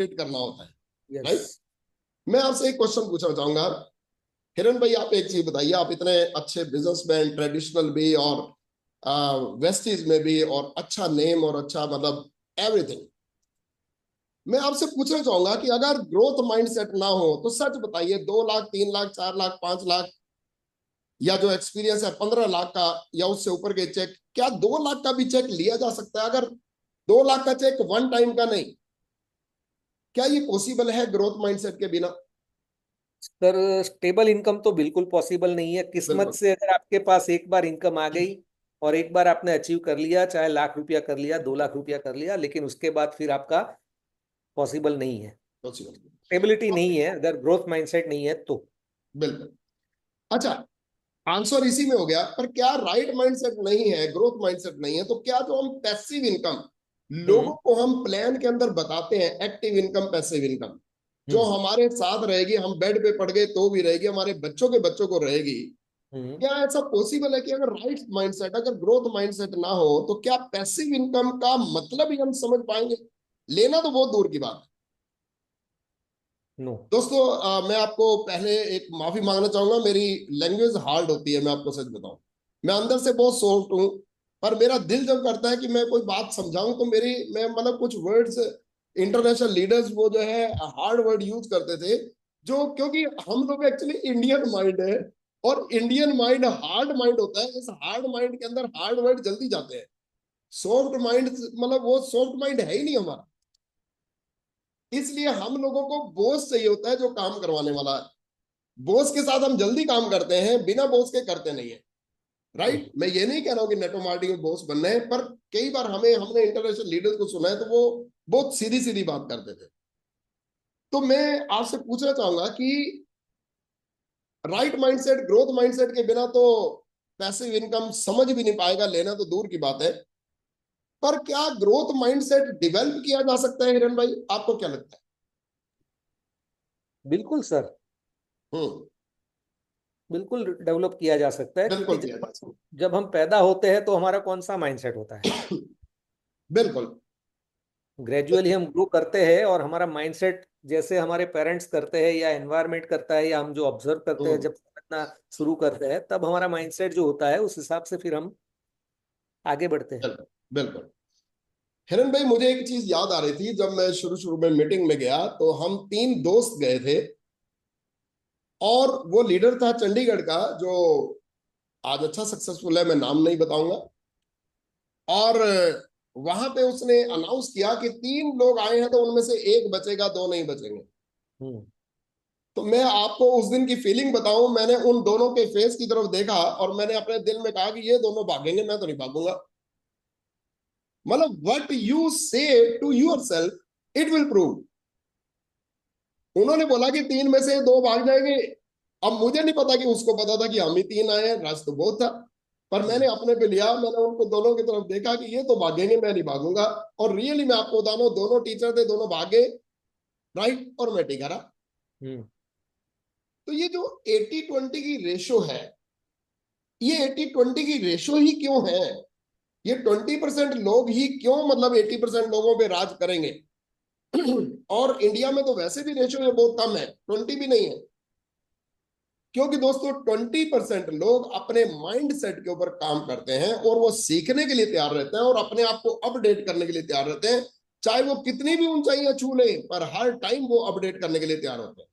Update करना होता है। यस। राइट। मैं आपसे एक क्वेश्चन पूछना चाहूंगा, हिरण भाई, आप एक चीज बताइए, आप इतने अच्छे बिजनेसमैन, ट्रेडिशनल भी और वेस्टीज में भी, और अच्छा नेम और अच्छा मतलब एवरीथिंग, मैं आपसे पूछना चाहूंगा कि अगर ग्रोथ माइंडसेट ना हो तो सच बताइए, 2 लाख, 3 लाख, 4 लाख, 5 लाख, या जो एक्सपीरियंस है 15 लाख का या उससे ऊपर के चेक, क्या 2 लाख का भी चेक लिया जा सकता है? अगर 2 लाख का चेक वन टाइम का नहीं, क्या ये पॉसिबल है ग्रोथ माइंडसेट के बिना? सर स्टेबल इनकम तो बिल्कुल पॉसिबल नहीं है। किस्मत बिल्कुल। से अगर आपके पास एक बार इनकम आ गई और एक बार आपने अचीव कर लिया, चाहे लाख रुपया कर लिया, 2 लाख रुपया कर लिया, लेकिन उसके बाद फिर आपका पॉसिबल नहीं है। पॉसिबल। स्टेबिलिटी नहीं है अगर ग्रोथ माइंडसेट नहीं है तो। बिल्कुल। अच्छा, आंसर इसी में हो गया, पर क्या राइट माइंडसेट नहीं है, ग्रोथ माइंडसेट नहीं है, तो क्या जो हम पैसिव इनकम लोगों हम्म। को हम प्लान के अंदर बताते हैं, एक्टिव इनकम, पैसिव इनकम, जो हम्म। हमारे साथ रहेगी, हम बेड पे पड़ गए तो भी रहेगी, हमारे बच्चों के बच्चों को रहेगी, हम्म। क्या ऐसा पॉसिबल है कि अगर राइट माइंडसेट, अगर ग्रोथ माइंडसेट ना हो तो क्या पैसिव इनकम का मतलब ही हम समझ पाएंगे? लेना तो बहुत दूर की बात है। नो। दोस्तों, मैं आपको पहले एक माफी मांगना चाहूंगा, मेरी लैंग्वेज हार्ड होती है, मैं आपको सच बताऊं, मैं अंदर से बहुत सॉफ्ट हूं, पर मेरा दिल जब करता है कि मैं कोई बात समझाऊं तो मेरी, मैं मतलब कुछ वर्ड्स, इंटरनेशनल लीडर्स वो जो है हार्ड वर्ड यूज करते थे, जो, क्योंकि हम लोग एक्चुअली इंडियन माइंड है, और इंडियन माइंड हार्ड माइंड होता है, इस हार्ड माइंड के अंदर हार्ड वर्ड जल्दी जाते हैं। सॉफ्ट माइंड मतलब वो सॉफ्ट माइंड है ही नहीं हमारा, इसलिए हम लोगों को बॉस चाहिए होता है जो काम करवाने वाला है। बॉस के साथ हम जल्दी काम करते हैं, बिना बॉस के करते नहीं है। राइट। मैं ये नहीं कह रहा हूं कि नेटो मार्केटिंग में बॉस बनना है, पर कई बार हमने इंटरनेशनल लीडर्स को सुना है तो वो बहुत सीधी सीधी बात करते थे। तो मैं आपसे पूछना चाहूंगा कि राइट माइंडसेट, ग्रोथ माइंडसेट के बिना तो पैसिव इनकम समझ भी नहीं पाएगा, लेना तो दूर की बात है, पर क्या ग्रोथ माइंडसेट डिवेल्प किया जा सकता है हिरन भाई, आपको क्या लगता बिल्कुल सर। है? हम्म। बिल्कुल डेवलप किया जा सकता है, क्योंकि बिल्कुल किया जब जा सकता जब हम पैदा होते हैं तो हमारा कौन सा माइंडसेट होता है। है। बिल्कुल। ग्रेजुअली हम ग्रो करते हैं और हमारा माइंडसेट जैसे हमारे पेरेंट्स करते हैं या एनवायरनमेंट करता है या हम जो ऑब्जर्व करते हैं, हम्म। जब समझना शुरू करते हैं तब हमारा माइंडसेट जो होता है उस हिसाब से फिर हम आगे बढ़ते हैं। बिल्कुल। बिल्कुल। हिरन भाई, मुझे एक चीज याद आ रही थी, जब मैं शुरू शुरू में मीटिंग में गया तो हम 3 दोस्त गए थे, और वो लीडर था चंडीगढ़ का जो आज अच्छा सक्सेसफुल है, मैं नाम नहीं बताऊंगा, और वहां पे उसने अनाउंस किया कि 3 लोग आए हैं तो उनमें से एक बचेगा, 2 नहीं बचेंगे। हम्म। तो मैं आपको उस दिन की फीलिंग बताऊं, मैंने उन दोनों के फेस की तरफ देखा और मैंने अपने दिल में कहा कि ये दोनों भागेंगे, मैं तो नहीं भागूंगा। मतलब what you say to yourself it will prove. उन्होंने बोला कि 3 में से 2 भाग जाएंगे। अब मुझे नहीं पता कि उसको पता था कि हम ही 3 आए हैं, रश तो बहुत था, पर मैंने अपने पे लिया, मैंने उनको दोनों की तरफ देखा कि ये तो भागेंगे, मैं नहीं भागूंगा। और रियली मैं आपको बता रहा हूं, दोनों टीचर थे, दोनों भागे। राइट। और मैं टिका रहा। हम्म। तो ये जो 80-20 की रेशो है, ये 80-20 की रेशो ही क्यों है? ये 20% लोग ही क्यों मतलब 80% लोगों पे राज करेंगे? और इंडिया में तो वैसे भी रेशो ये बहुत कम है, 20 भी नहीं है। क्योंकि दोस्तों 20% लोग अपने माइंड सेट के ऊपर काम करते हैं, और वो सीखने के लिए तैयार रहते हैं और अपने आप को अपडेट करने के लिए तैयार रहते हैं, चाहे वो कितनी भी ऊंचाइयां छू लें, पर हर टाइम वो अपडेट करने के लिए तैयार होते हैं।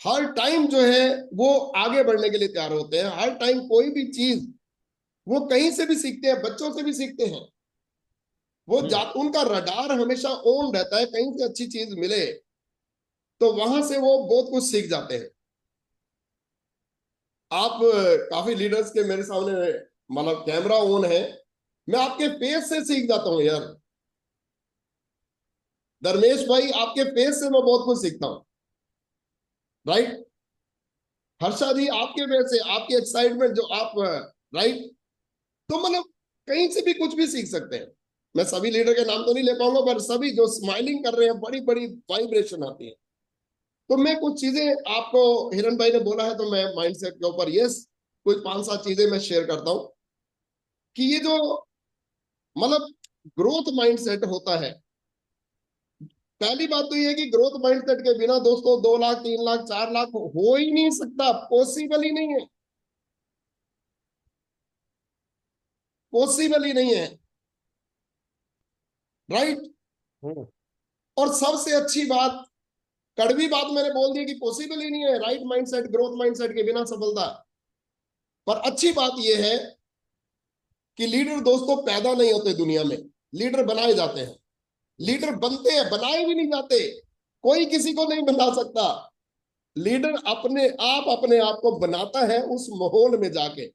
हर टाइम जो है वो आगे बढ़ने के लिए तैयार होते हैं, हर टाइम कोई भी चीज वो कहीं से भी सीखते हैं, बच्चों से भी सीखते हैं। वो हम्म। उनका रडार हमेशा ऑन रहता है, कहीं से अच्छी चीज मिले तो वहां से वो बहुत कुछ सीख जाते हैं। आप काफी लीडर्स के मेरे सामने मतलब कैमरा ऑन है, मैं आपके फेस से सीख जाता हूँ यार। धर्मेश भाई, आपके फेस से मैं बहुत कुछ सीखता हूँ। राइट। हर्षा जी, आपके फेस से, आपकी एक्साइटमेंट जो आप, राइट, तो मतलब कहीं से भी कुछ भी सीख सकते हैं। मैं सभी लीडर के नाम तो नहीं ले पाऊंगा, पर सभी जो स्माइलिंग कर रहे हैं, बड़ी बड़ी वाइब्रेशन आती है। तो मैं कुछ चीजें आपको, हिरन भाई ने बोला है तो मैं माइंडसेट के ऊपर यस कुछ 5-7 चीजें मैं शेयर करता हूं, कि ये जो मतलब ग्रोथ माइंडसेट होता है, पहली बात तो ये है कि ग्रोथ माइंडसेट के बिना दोस्तों 2 लाख 3 लाख 4 लाख हो ही नहीं सकता, पॉसिबल ही नहीं है, पॉसिबल ही नहीं है, राइट। हम्म और सबसे अच्छी बात, कड़वी बात मैंने बोल दी कि पॉसिबल ही नहीं है राइट माइंडसेट ग्रोथ माइंडसेट के बिना सफलता। पर अच्छी बात यह है कि लीडर दोस्तों पैदा नहीं होते दुनिया में, लीडर बनाए जाते हैं। लीडर बनते हैं, बनाए भी नहीं जाते। कोई किसी को नहीं बना सकता। लीडर अपने आप को बनाता है उस माहौल में जाके।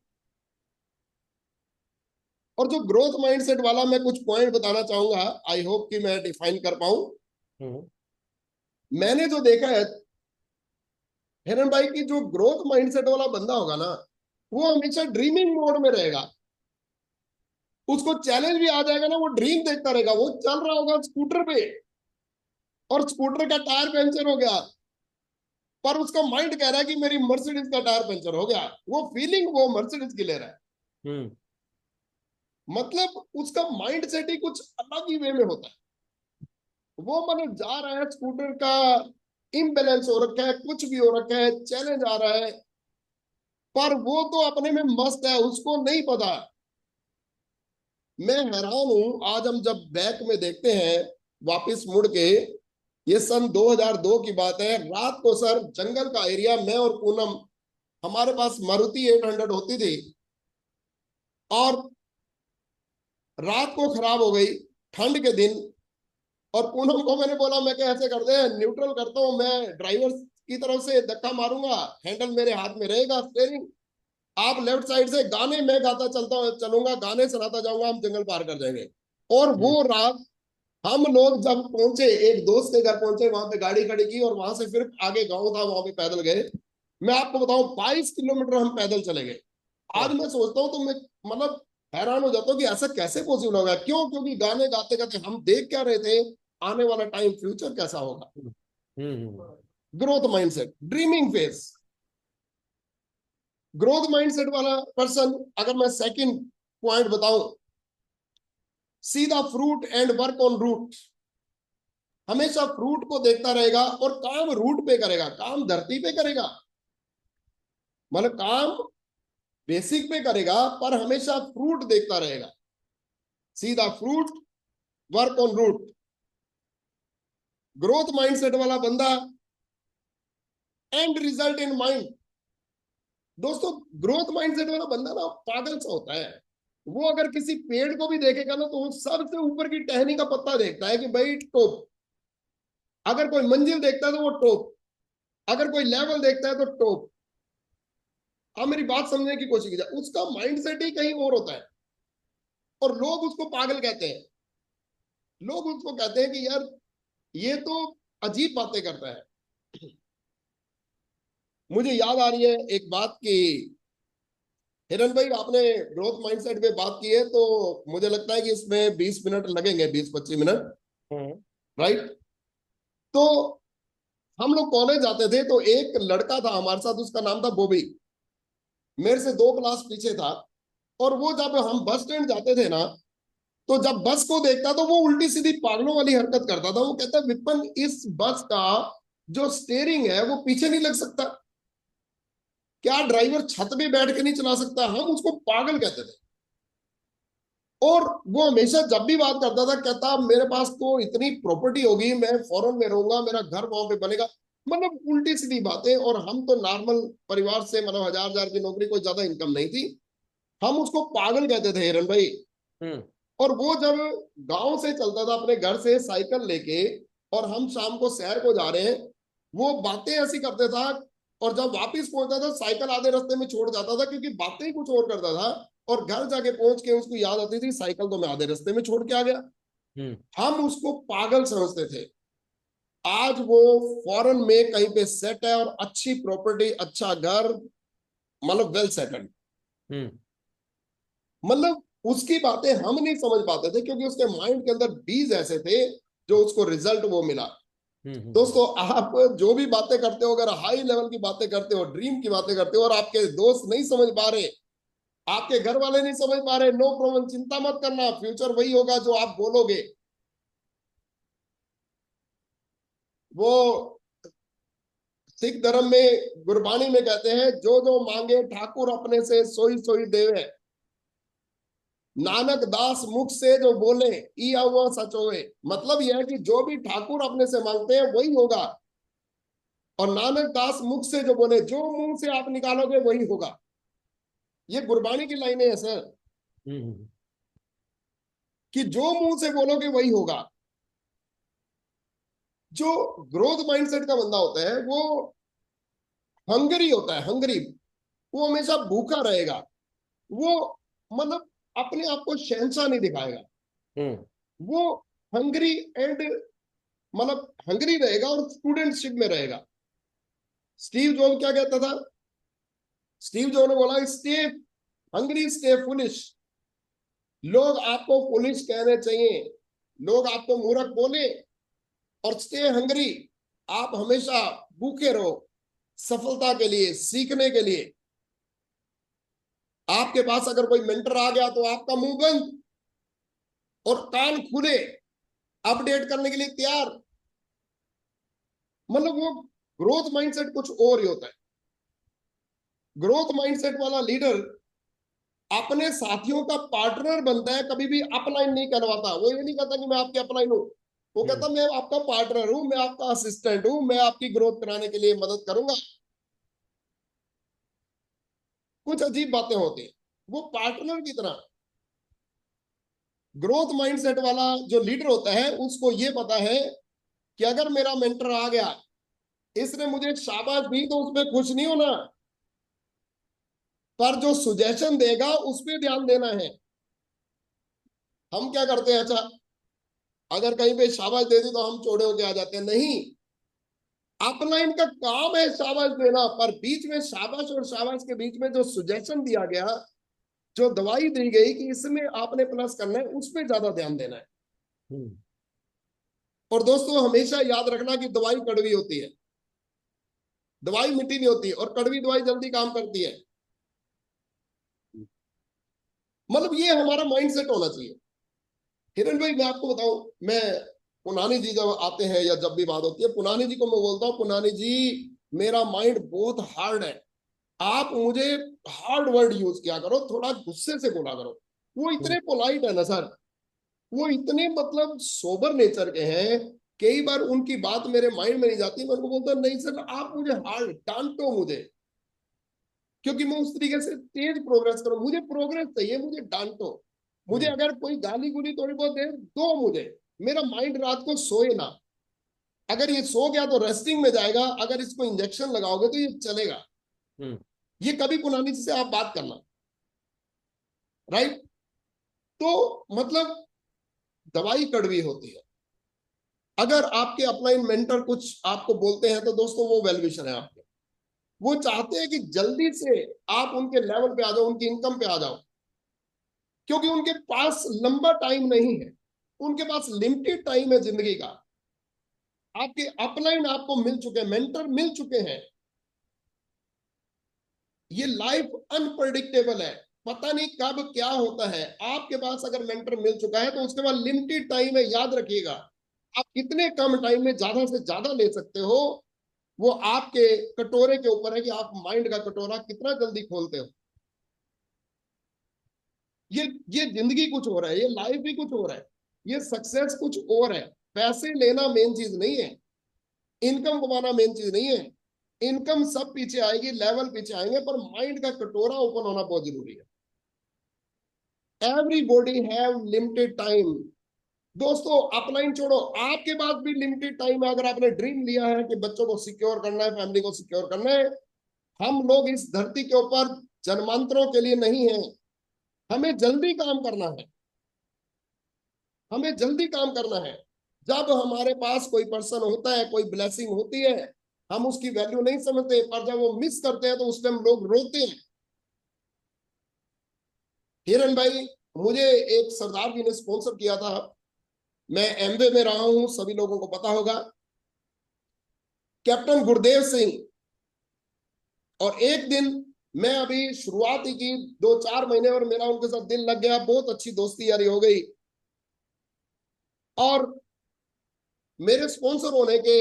और जो ग्रोथ माइंडसेट वाला मैं कुछ पॉइंट बताना चाहूंगा, आई होप कि मैं डिफाइन कर पाऊं। हम्म मैंने जो देखा है हिरन भाई की, जो ग्रोथ माइंडसेट वाला बंदा होगा ना, वो हमेशा ड्रीमिंग मोड में रहेगा। उसको चैलेंज भी आ जाएगा ना, वो ड्रीम देखता रहेगा। वो चल रहा होगा स्कूटर पे और स्कूटर का टायर पंचर हो गया, पर उसका माइंड कह रहा है कि मेरी मर्सिडीज का टायर पंचर हो गया। वो फीलिंग वो मर्सिडीज की ले रहा है। हम्म मतलब उसका माइंड सेट ही कुछ अलग ही वे में होता है। वो मतलब जा रहा है, स्कूटर का इम्बैलेंस हो रखा है, कुछ भी हो रखा है, चैलेंज आ रहा है, पर वो तो अपने में मस्त है, उसको नहीं पता। मैं हैरान हूं, आज हम जब बैक में देखते हैं वापस मुड़ के, ये सन 2002 की बात है, रात को सर जंगल का एरिया, मैं और पूनम, हमारे पास मारुति 800 होती थी, और रात को खराब हो गई, ठंड के दिन। और पूनम को मैंने बोला, मैं क्या ऐसे कर दे, न्यूट्रल करता हूँ, मैं ड्राइवर की तरफ से धक्का मारूंगा, हैंडल मेरे हाथ में रहेगा, स्टेयरिंग आप लेफ्ट साइड से, गाने मैं गाता चलूंगा, गाने सुनाता जाऊंगा, हम जंगल पार कर जाएंगे। और हम्म वो रात हम लोग जब पहुंचे, एक दोस्त के घर पहुंचे, वहां पे गाड़ी खड़ी की, और वहां से फिर आगे गांव था, वहां पे पैदल गए। मैं आपको बताऊं 22 किलोमीटर हम पैदल चले गए। आज हाँ, मैं सोचता हूँ तो मैं मतलब हैरान हो जाता हूँ कि ऐसा कैसे पॉसिबल होगा। क्यों? क्योंकि गाने गाते गाते हम देख क्या रहे थे, आने वाला टाइम, फ्यूचर कैसा होगा। Hmm hmm growth mindset, dreaming face. Growth mindset वाला पर्सन, अगर मैं सेकंड पॉइंट बताऊं, see the fruit and work on root. हमेशा फ्रूट को देखता रहेगा और काम रूट पे करेगा, काम धरती पे करेगा, मतलब काम बेसिक पे करेगा, पर हमेशा फ्रूट देखता रहेगा। See the fruit, work on root. Growth mindset वाला बंदा, एंड रिजल्ट इन माइंड। दोस्तों ग्रोथ माइंडसेट वाला बंदा ना पागल सा होता है। वो अगर किसी पेड़ को भी देखेगा ना, तो वो सबसे ऊपर की टहनी का पत्ता देखता है कि भाई टॉप। अगर कोई मंजिल देखता है तो वो टॉप, अगर कोई लेवल देखता है तो टॉप। आप मेरी बात समझने की कोशिश कीजिए, उसका माइंडसेट ही कहीं और होता है। और लोग उसको पागल कहते हैं। लोग उसको कहते हैं कि यार ये तो अजीब बातें करता है। मुझे याद आ रही है एक बात की, हिरन भाई आपने ग्रोथ माइंडसेट पे बात की है, तो मुझे लगता है कि इसमें 20 मिनट लगेंगे, 20-25 मिनट, हम्म राइट। तो हम लोग कॉलेज जाते थे, तो एक लड़का था हमारे साथ, उसका नाम था बॉबी, मेरे से 2 क्लास पीछे था। और वो जब हम बस स्टैंड जाते थे ना, तो जब बस को देखता तो वो उल्टी सीधी पागलों वाली हरकत करता था। वो कहता, विपन इस बस का जो स्टेयरिंग है वो पीछे नहीं लग सकता क्या? ड्राइवर छत पे बैठ के नहीं चला सकता? हम उसको पागल कहते थे। और वो हमेशा जब भी बात करता था, कहता मेरे पास तो इतनी प्रॉपर्टी होगी, मैं फॉरेन में रहूंगा, मेरा घर वहां पे बनेगा। मतलब उल्टी सीधी बातें। और हम तो नॉर्मल परिवार से, मतलब 1000 की नौकरी, कोई ज्यादा इनकम नहीं थी। हम उसको पागल कहते थे हिरन भाई। हम्म और वो जब गांव से चलता था अपने घर से साइकिल लेके, और हम शाम को शहर को जा रहे हैं, वो बातें ऐसी करते था। और जब वापस पहुंचता था, साइकिल आधे रास्ते में छोड़ जाता था, क्योंकि बातें ही कुछ और करता था। और घर जाके पहुंच के उसको याद आती थी, साइकिल तो मैं आधे रास्ते में छोड़ के आ गया। हम्म हम उसको पागल समझते थे। आज वो फॉरेन में कहीं पे सेट है, और अच्छी प्रॉपर्टी, अच्छा घर, मतलब वेल सेटल्ड। हम्म मतलब उसकी बातें हम नहीं समझ पाते थे, क्योंकि उसके माइंड के अंदर बीज ऐसे थे, जो उसको रिजल्ट वो मिला। हम्म दोस्तों आप जो भी बातें करते हो, अगर हाई लेवल की बातें करते हो, ड्रीम की बातें करते हो, और आपके दोस्त नहीं समझ पा रहे, आपके घर वाले नहीं समझ पा रहे, नो प्रॉब्लम, चिंता मत करना, फ्यूचर वही होगा जो आप बोलोगे। वो सिख धर्म में गुरबाणी में कहते हैं, जो जो मांगे ठाकुर अपने से सोई सोई देवे, नानक दास मुख से जो बोले ई हुआ सच होए। मतलब यह है कि जो भी ठाकुर अपने से मांगते हैं वही होगा, और नानक दास मुख से जो बोले, जो मुंह से आप निकालोगे वही होगा। ये गुरबाणी की लाइनें है सर, कि जो मुंह से बोलोगे वही होगा। जो ग्रोथ माइंडसेट का बंदा होता है वो हंगरी होता है, हंगरी, वो हमेशा भूखा रहेगा। वो मतलब अपने आप को शहंशाह नहीं दिखाएगा, वो हंगरी एंड मतलब हंगरी रहेगा और स्टूडेंटशिप में रहेगा। स्टीव जॉब क्या कहता था? स्टीव जॉब ने बोला, स्टे हंगरी स्टे फुलिश। लोग आपको फुलिश कहने चाहिए, लोग आपको मूर्ख बोले, और स्टे हंगरी, आप हमेशा भूखे रहो सफलता के लिए, सीखने के लिए। आपके पास अगर कोई मेंटर आ गया तो आपका मुंह बंद और कान खुले, अपडेट करने के लिए तैयार। मतलब वो ग्रोथ माइंडसेट कुछ और ही होता है। ग्रोथ माइंडसेट वाला लीडर अपने साथियों का पार्टनर बनता है, कभी भी अपलाइन नहीं करवाता। वो ये नहीं कहता कि मैं आपके अपलाइन हूं, वो कहता मैं आपका पार्टनर हूं, मैं आपका असिस्टेंट हूं, मैं आपकी ग्रोथ कराने के लिए मदद करूंगा। कुछ अजीब बातें होती हैं, वो पार्टनर की तरह। ग्रोथ माइंडसेट वाला जो लीडर होता है उसको ये पता है कि अगर मेरा मेंटर आ गया, इसने मुझे शाबाश दी तो उसमें खुश नहीं होना, पर जो सुजेशन देगा उस पर ध्यान देना है। हम क्या करते हैं, अच्छा अगर कहीं पे शाबाश दे दी तो हम चौड़े होके आ जाते हैं। नहीं, अपलाइन का काम है शाबाश देना, पर बीच में शाबाश और शाबाश के बीच में जो सुजेशन दिया गया, जो दवाई दी गई कि इसमें आपने प्लस करना है, उस पर ज्यादा ध्यान देना है। और दोस्तों हमेशा याद रखना कि दवाई कड़वी होती है, दवाई मीठी नहीं होती, और कड़वी दवाई जल्दी काम करती है। मतलब ये हमारा माइंडसेट होना चाहिए। हिरण भाई मैं आपको बताऊं, मैं पुनानी जी जब आते हैं या जब भी बात होती है, पुनानी जी को मैं बोलता हूँ, पुनानी जी मेरा माइंड बहुत हार्ड है, आप मुझे हार्ड वर्ड यूज किया करो, थोड़ा गुस्से से बोला करो। वो इतने पोलाइट है ना सर, वो इतने मतलब सोबर नेचर के हैं। कई बार उनकी बात मेरे माइंड में नहीं जाती, मैं उनको बोलता नहीं सर आप मुझे हार्ड डांटो मुझे, क्योंकि मैं उस तरीके से तेज प्रोग्रेस करूं। मुझे प्रोग्रेस चाहिए, मुझे डांटो। मुझे अगर कोई गाली गुली थोड़ी बहुत दे दो मुझे, मेरा माइंड रात को सोए ना। अगर ये सो गया तो रेस्टिंग में जाएगा, अगर इसको इंजेक्शन लगाओगे तो ये चलेगा। ये कभी पुनानी से आप बात करना, राइट? तो मतलब दवाई कड़वी होती है। अगर आपके अपलाइन मेंटर कुछ आपको बोलते हैं तो दोस्तों वो वेलविशर है आपके, वो चाहते हैं कि जल्दी से आप उनके लेवल पे आ जाओ, उनकी इनकम पे आ जाओ, क्योंकि उनके पास लंबा टाइम नहीं है, उनके पास लिमिटेड टाइम है जिंदगी का। आपके अपलाइन आपको मिल चुके हैं, मेंटर मिल चुके हैं। ये लाइफ अनप्रडिक्टेबल है, पता नहीं कब क्या होता है। आपके पास अगर मेंटर मिल चुका है तो उसके बाद लिमिटेड टाइम है, याद रखिएगा। आप कितने कम टाइम में ज्यादा से ज्यादा ले सकते हो, वो आपके कटोरे के ऊपर है कि आप माइंड का कटोरा कितना जल्दी खोलते हो। ये जिंदगी कुछ हो रहा है, ये लाइफ भी कुछ हो रहा है, ये सक्सेस कुछ और है। पैसे लेना मेन चीज नहीं है, इनकम कमाना मेन चीज नहीं है। इनकम सब पीछे आएगी, लेवल पीछे आएंगे, पर माइंड का कटोरा ओपन होना बहुत जरूरी है। Everybody have limited time. दोस्तों अपलाइन छोड़ो, आपके पास भी लिमिटेड टाइम है। अगर आपने ड्रीम लिया है कि बच्चों को सिक्योर करना है, फैमिली को सिक्योर करना है, हम लोग इस धरती के ऊपर जन्मांतरों के लिए नहीं है। हमें जल्दी काम करना है, हमें जल्दी काम करना है। जब हमारे पास कोई पर्सन होता है, कोई ब्लेसिंग होती है, हम उसकी वैल्यू नहीं समझते, पर जब वो मिस करते हैं तो उस टाइम लोग रोते हैं। हिरन भाई, मुझे एक सरदार जी ने स्पॉन्सर किया था, मैं एमवे में रहा हूं, सभी लोगों को पता होगा, कैप्टन गुरदेव सिंह। और एक दिन मैं अभी शुरुआत ही की 2-4 महीने, और मेरा उनके साथ दिल लग गया, बहुत अच्छी दोस्ती यारी हो गई। और मेरे स्पॉन्सर होने के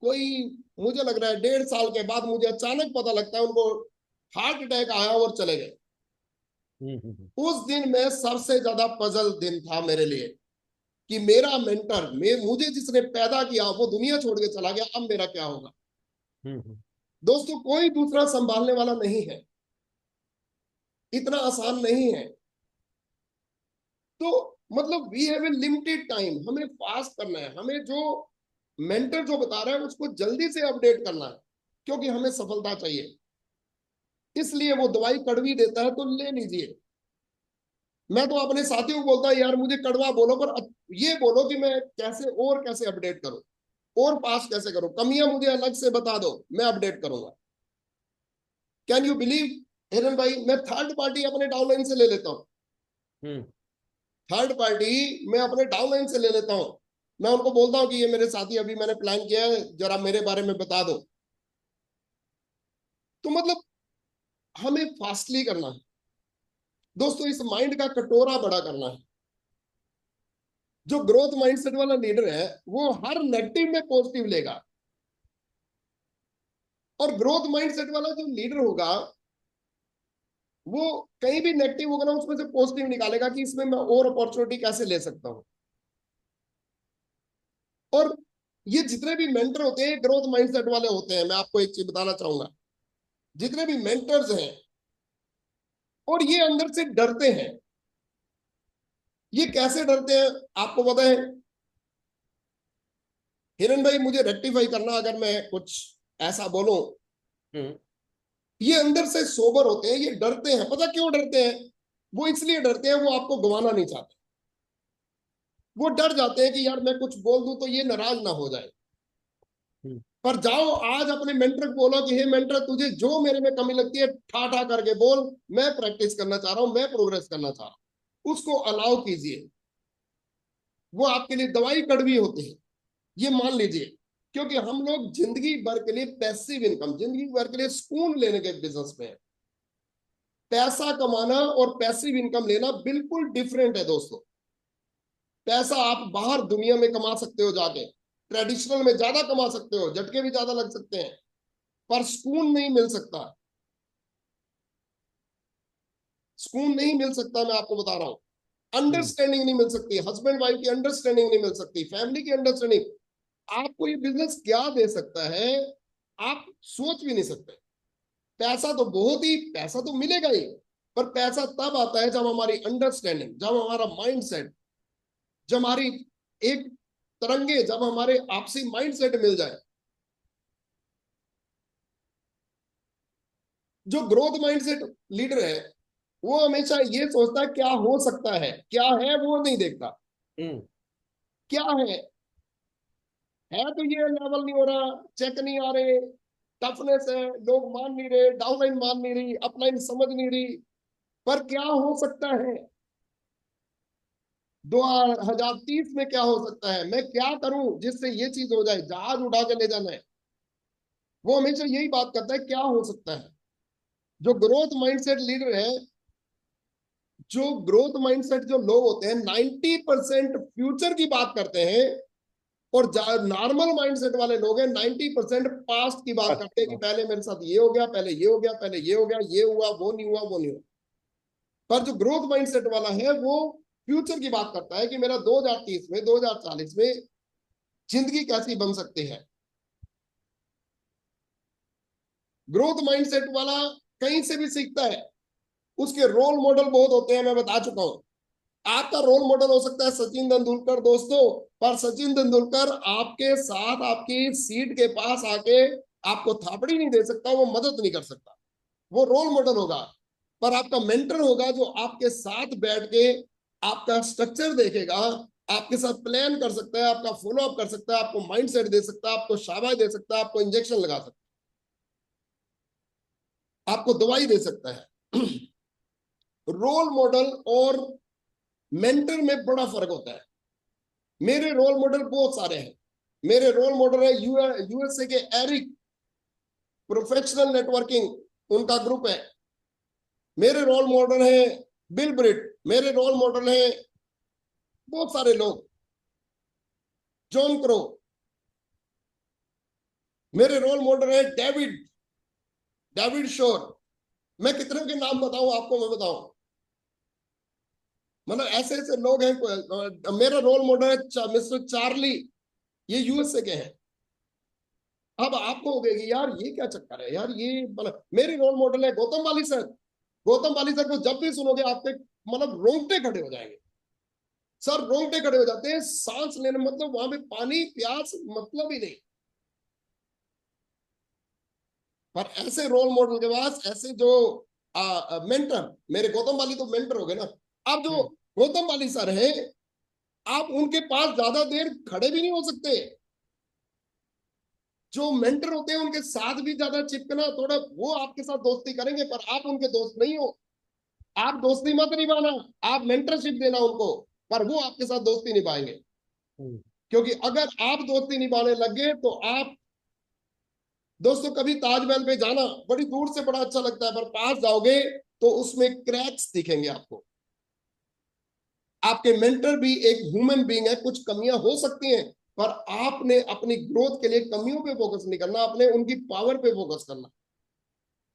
कोई, मुझे लग रहा है 1.5 साल के बाद मुझे अचानक पता लगता है उनको हार्ट अटैक आया और चले गए। उस दिन में सबसे ज्यादा पजल दिन था मेरे लिए कि मेरा मेंटर, मुझे जिसने पैदा किया वो दुनिया छोड़ के चला गया, अब मेरा क्या होगा। दोस्तों, कोई दूसरा संभालने वाला नहीं है, इतना आसान नहीं है। तो मतलब we have a limited time, हमें फास्ट करना है, हमें जो मेंटर जो बता रहा है उसको जल्दी से अपडेट करना है, क्योंकि हमें सफलता चाहिए। इसलिए वो दवाई कड़वी देता है तो ले लीजिए। मैं तो अपने साथियों को बोलता हूं, यार मुझे कड़वा बोलो पर ये बोलो कि मैं कैसे अपडेट करूं, और पास कैसे करूं, कमियां मुझे अलग से बता दो, मैं अपडेट करूंगा। कैन यू बिलीव हिरन भाई, मैं थर्ड पार्टी अपने डाउनलाइन से ले लेता हूं। थर्ड पार्टी मैं अपने डाउनलाइन से ले लेता हूं। मैं उनको बोलता हूं कि ये मेरे साथी, अभी मैंने प्लान किया है, जरा मेरे बारे में बता दो। तो मतलब हमें फास्टली करना है दोस्तों, इस माइंड का कटोरा बड़ा करना है। जो ग्रोथ माइंडसेट वाला लीडर है वो हर नेगेटिव में पॉजिटिव लेगा, और ग्रोथ माइंडसेट वाला जो लीडर होगा वो कहीं भी नेगेटिव होगा ना, उसमें से पॉजिटिव निकालेगा कि इसमें मैं और अपॉर्चुनिटी कैसे ले सकता हूं। और ये जितने भी मेंटर होते हैं ग्रोथ माइंडसेट वाले होते हैं। मैं आपको एक चीज बताना चाहूंगा, जितने भी मेंटर्स हैं और ये अंदर से डरते हैं। ये कैसे डरते हैं आपको पता है हिरन भाई, मुझे रेक्टिफाई करना अगर मैं कुछ ऐसा बोलूं। ये अंदर से सोबर होते हैं, ये डरते हैं। पता क्यों डरते हैं? वो इसलिए डरते हैं, वो आपको गंवाना नहीं चाहते। वो डर जाते हैं कि यार मैं कुछ बोल दूं तो ये नाराज ना हो जाए। पर जाओ आज अपने मेंटर को बोलो कि हे मेंटर, तुझे जो मेरे में कमी लगती है ठा ठा करके बोल, मैं प्रैक्टिस करना चाह रहा हूं, मैं प्रोग्रेस करना चाह रहा हूं। उसको अलाउ कीजिए। वो आपके लिए दवाई कड़वी होती है, ये मान लीजिए। क्योंकि हम लोग जिंदगी भर के लिए पैसिव इनकम, जिंदगी भर के लिए सुकून लेने के बिजनेस में है। पैसा कमाना और पैसिव इनकम लेना बिल्कुल डिफरेंट है दोस्तों। पैसा आप बाहर दुनिया में कमा सकते हो, जाके ट्रेडिशनल में ज्यादा कमा सकते हो, झटके भी ज्यादा लग सकते हैं, पर सुकून नहीं मिल सकता। सुकून नहीं मिल सकता, मैं आपको बता रहा हूं। अंडरस्टैंडिंग नहीं मिल सकती, हस्बैंड वाइफ की अंडरस्टैंडिंग नहीं मिल सकती, फैमिली की अंडरस्टैंडिंग। आपको ये बिजनेस क्या दे सकता है आप सोच भी नहीं सकते। पैसा तो बहुत ही, पैसा तो मिलेगा ही, पर पैसा तब आता है जब हमारी अंडरस्टैंडिंग, जब हमारा माइंड सेट, जब हमारी एक तरंगे, जब हमारे आपसी माइंड सेट मिल जाए। जो ग्रोथ माइंडसेट लीडर है वो हमेशा ये सोचता है क्या हो सकता है, क्या है वो नहीं देखता। क्या है तो ये लेवल नहीं हो रहा, चेक नहीं आ रहे, टफनेस है, लोग मान नहीं रहे, डाउनलाइन मान नहीं रही, अपलाइन समझ नहीं रही। पर क्या हो सकता है 2030 में, क्या हो सकता है, मैं क्या करूं जिससे ये चीज हो जाए, जहाज उड़ा के ले जाना है। वो हमेशा यही बात करता है क्या हो सकता है। जो ग्रोथ माइंडसेट लीडर है, जो ग्रोथ माइंडसेट जो लोग होते हैं 90% फ्यूचर की बात करते हैं, और नॉर्मल माइंडसेट वाले लोग हैं 90% पास्ट की बात करते हैं कि पहले मेरे साथ ये हो गया, पहले ये हो गया, पहले ये हो गया, ये हुआ, वो नहीं हुआ, वो नहीं हुआ। पर जो ग्रोथ माइंडसेट वाला है वो फ्यूचर की बात करता है कि मेरा 2030 में, 2040 में जिंदगी कैसी बन सकती है। ग्रोथ माइंडसेट वाला कहीं से भी सीखता है। उसके रोल मॉडल बहुत होते हैं, मैं बता चुका हूं। आपका रोल मॉडल हो सकता है सचिन तेंदुलकर दोस्तों, पर सचिन तेंदुलकर आपके साथ आपकी सीट के पास आके आपको थापड़ी नहीं दे सकता, वो मदद नहीं कर सकता। वो रोल मॉडल होगा। पर आपका मेंटर होगा जो आपके साथ बैठ के आपका स्ट्रक्चर देखेगा, आपके साथ प्लान कर सकता है, आपका फॉलो अप कर सकता है, आपको माइंडसेट दे सकता है, आपको शाबाश दे सकता है, आपको इंजेक्शन लगा सकता है, आपको दवाई दे सकता है। रोल मॉडल और मेंटर में बड़ा फर्क होता है। मेरे रोल मॉडल बहुत सारे हैं। मेरे रोल मॉडल है यूएसए के एरिक, प्रोफेशनल नेटवर्किंग उनका ग्रुप है। मेरे रोल मॉडल है बिल ब्रिट, मेरे रोल मॉडल है बहुत सारे लोग, जॉन क्रो। मेरे रोल मॉडल है डेविड डेविड शोर। मैं कितने के नाम बताऊं आपको, मैं बताऊं, मतलब ऐसे ऐसे लोग हैं। मेरा रोल मॉडल है मिस्टर चार्ली, ये यूएसए के हैं। अब आपको होगी कि यार ये क्या चक्कर है यार, ये मतलब मेरे रोल मॉडल है गौतम वाली सर। गौतम वाली सर को जब भी सुनोगे आपके मतलब रोंगटे खड़े हो जाएंगे। सर रोंगटे खड़े हो जाते हैं, सांस लेने मतलब वहां पे पानी प्यास मतलब ही नहीं। पर ऐसे रोल मॉडल के पास ऐसे जो मेंटर, मेरे गौतम वाली तो मेंटर हो गए ना। अब जो गौतम वाली सर है, आप उनके पास ज्यादा देर खड़े भी नहीं हो सकते। जो मेंटर होते हैं उनके साथ भी ज्यादा चिपकना थोड़ा, वो आपके साथ दोस्ती करेंगे पर आप उनके दोस्त नहीं हो। आप दोस्ती मत निभाना, आप मेंटरशिप देना उनको, पर वो आपके साथ दोस्ती निभाएंगे। क्योंकि अगर आप दोस्ती निभाने लगे तो आप, दोस्तों कभी ताजमहल पे जाना बड़ी दूर से बड़ा अच्छा लगता है, पर पास जाओगे तो उसमें क्रैक्स दिखेंगे आपको। आपके मेंटर भी एक ह्यूमन बीइंग है, कुछ कमियां हो सकती हैं, पर आपने अपनी ग्रोथ के लिए कमियों पे फोकस नहीं करना, आपने उनकी पावर पे फोकस करना।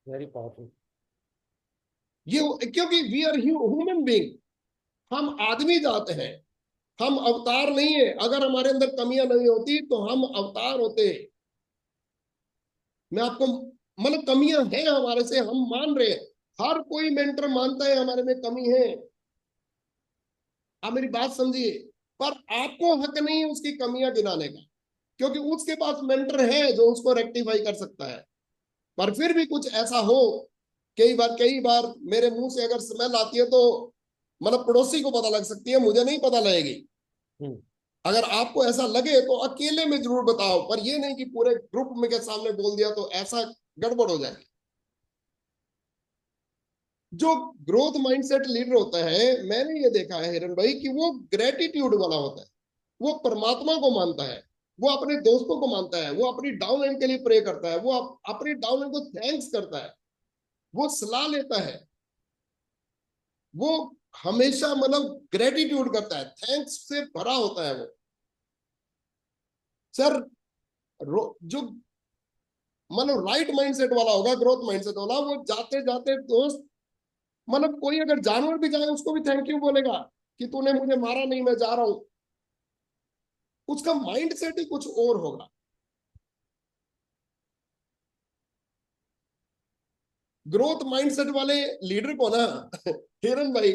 Very powerful. ये क्योंकि वी आर ह्यूमन बीइंग, हम आदमी जाते हैं, हम अवतार नहीं है। अगर हमारे अंदर कमियां नहीं होती तो हम अवतार होते। मैं आपको मतलब कमियां हैं हमारे से, हम मान रहे हैं। हर कोई मेंटर मानता है हमारे में कमी है। आप मेरी बात समझिए। पर आपको हक नहीं है उसकी कमियां गिनाने का, क्योंकि उसके पास मेंटर है जो उसको रेक्टिफाई कर सकता है। पर फिर भी कुछ ऐसा हो, कई बार मेरे मुंह से अगर स्मेल आती है तो मतलब पड़ोसी को पता लग सकती है, मुझे नहीं पता लगेगी। अगर आपको ऐसा लगे तो अकेले में जरूर बताओ, पर ये नहीं कि पूरे ग्रुप में के सामने बोल दिया तो ऐसा गड़बड़ हो जाएगी। जो ग्रोथ माइंडसेट लीडर होता है, मैंने ये देखा है हिरन भाई, कि वो ग्रेटिट्यूड वाला होता है। वो परमात्मा को मानता है, वो अपने दोस्तों को मानता है, वो अपनी डाउन लाइन के लिए प्रे करता है, वो अपनी डाउन लाइन को थैंक्स करता है, वो सलाह लेता है, वो हमेशा मतलब ग्रेटिट्यूड करता है, थैंक्स से भरा होता है वो। सर जो मतलब राइट माइंडसेट वाला होगा, ग्रोथ माइंडसेट वाला, वो जाते जाते दोस्त, मतलब कोई अगर जानवर भी जाए उसको भी थैंक यू बोलेगा कि तूने मुझे मारा नहीं, मैं जा रहा हूं। उसका माइंड सेट ही कुछ और होगा। ग्रोथ माइंडसेट वाले लीडर को ना हिरन भाई,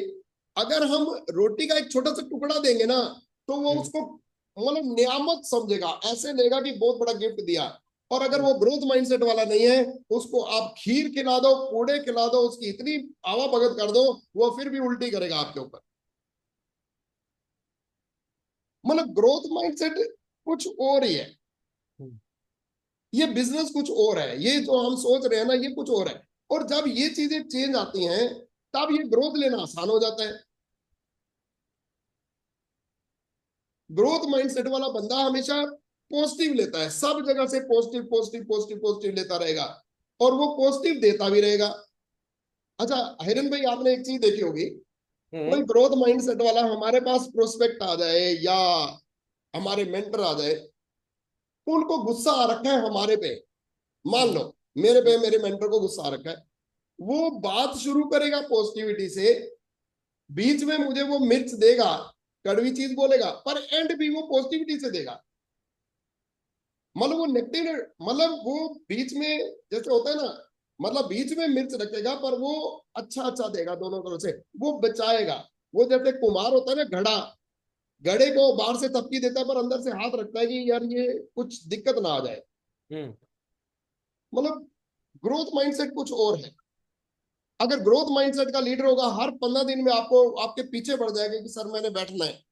अगर हम रोटी का एक छोटा सा टुकड़ा देंगे ना तो वो उसको मतलब नियामत समझेगा, ऐसे लेगा कि बहुत बड़ा गिफ्ट दिया। और अगर वो ग्रोथ माइंडसेट वाला नहीं है, उसको आप खीर खिला दो, पूड़े खिला दो, उसकी इतनी आवा भगत कर दो, वो फिर भी उल्टी करेगा आपके ऊपर। मतलब ग्रोथ माइंडसेट कुछ और ही है, ये बिजनेस कुछ और है, ये जो हम सोच रहे हैं ना ये कुछ और है। और जब ये चीजें चेंज आती हैं तब ये ग्रोथ लेना आसान हो जाता है। ग्रोथ माइंडसेट वाला बंदा हमेशा पॉजिटिव लेता है, सब जगह से पॉजिटिव पॉजिटिव पॉजिटिव पॉजिटिव लेता रहेगा, और वो पॉजिटिव देता भी रहेगा। अच्छा हिरन भाई, आपने एक चीज देखी होगी, कोई ग्रोथ माइंडसेट वाला हमारे पास प्रोस्पेक्ट आ जाए या हमारे मेंटर आ जाए, उनको गुस्सा आ रखा है हमारे पे, मान लो मेरे पे मेरे मेंटर को गुस्सा आ रखा है, वो बात शुरू करेगा पॉजिटिविटी से, बीच में मुझे वो मिर्च देगा, कड़वी चीज बोलेगा, पर एंड भी वो पॉजिटिविटी से देगा। मतलब वो नेगेटिव, मतलब वो बीच में जैसे होता है ना, मतलब बीच में मिर्च रखेगा पर वो अच्छा अच्छा देगा दोनों तरफ से, वो बचाएगा। वो जैसे कुम्हार होता है ना, घड़ा, घड़े को बाहर से थपकी देता है पर अंदर से हाथ रखता है कि यार ये कुछ दिक्कत ना आ जाए। मतलब ग्रोथ माइंडसेट कुछ और है। अगर ग्रोथ माइंडसेट का लीडर होगा, हर 15 दिन में आपको आपके पीछे पड़ जाएगा कि सर मैंने बैठना है,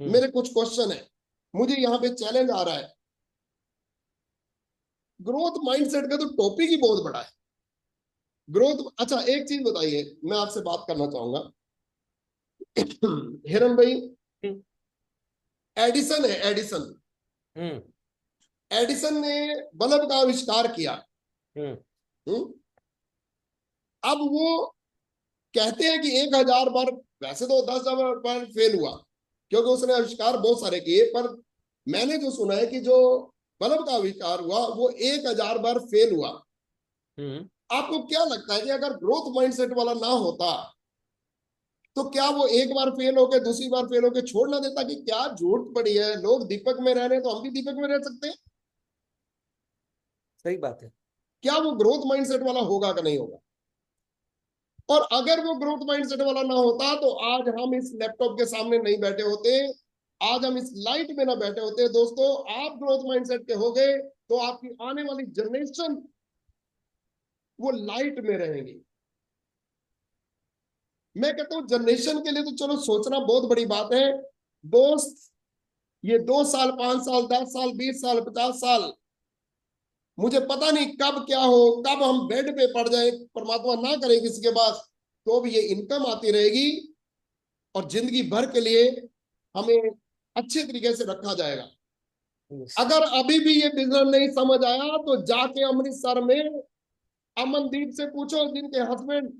मेरे कुछ क्वेश्चन है, मुझे यहाँ पे चैलेंज आ रहा है। ग्रोथ माइंडसेट का तो टॉपिक ही बहुत बड़ा है। ग्रोथ, अच्छा एक चीज बताइए, मैं आपसे बात करना चाहूंगा हिरन भाई, एडिसन है, एडिसन, एडिसन ने बल्ब का आविष्कार किया। हम्म, अब वो कहते हैं कि 1000 बार, वैसे तो 10,000 बार फेल हुआ क्योंकि उसने आविष्कार बहुत सारे किए, पर मैंने जो सुना है कि जो बल्ब का आविष्कार हुआ, वो 1000 बार फेल हुआ। हम्म। आपको क्या लगता है कि अगर ग्रोथ माइंडसेट वाला ना होता तो क्या वो एक बार फेल होके दूसरी बार फेल होके छोड़ ना देता कि क्या जरूरत पड़ी है, लोग दीपक में रह रहे हैं तो हम भी दीपक में रह सकते हैं? सही बात है। क्या वो ग्रोथ माइंडसेट वाला होगा कि नहीं होगा? और अगर वो ग्रोथ माइंडसेट वाला ना होता तो आज हम इस लैपटॉप के सामने नहीं बैठे होते, आज हम इस लाइट में ना बैठे होते। दोस्तों, आप ग्रोथ माइंडसेट के हो गए तो आपकी आने वाली जनरेशन वो लाइट में रहेगी। मैं कहता हूं जनरेशन के लिए तो चलो सोचना बहुत बड़ी बात है दोस्त। ये 2 साल, 5 साल, 10 साल, 20 साल, 50 साल, मुझे पता नहीं कब क्या हो, कब हम बेड पे पड़ जाए, परमात्मा ना करे किसी के पास, तो भी ये इनकम आती रहेगी और जिंदगी भर के लिए हमें अच्छे तरीके से रखा जाएगा। यस। अगर अभी भी ये बिजनेस नहीं समझ आया तो जाके अमृतसर में अमनदीप से पूछो, जिनके हस्बैंड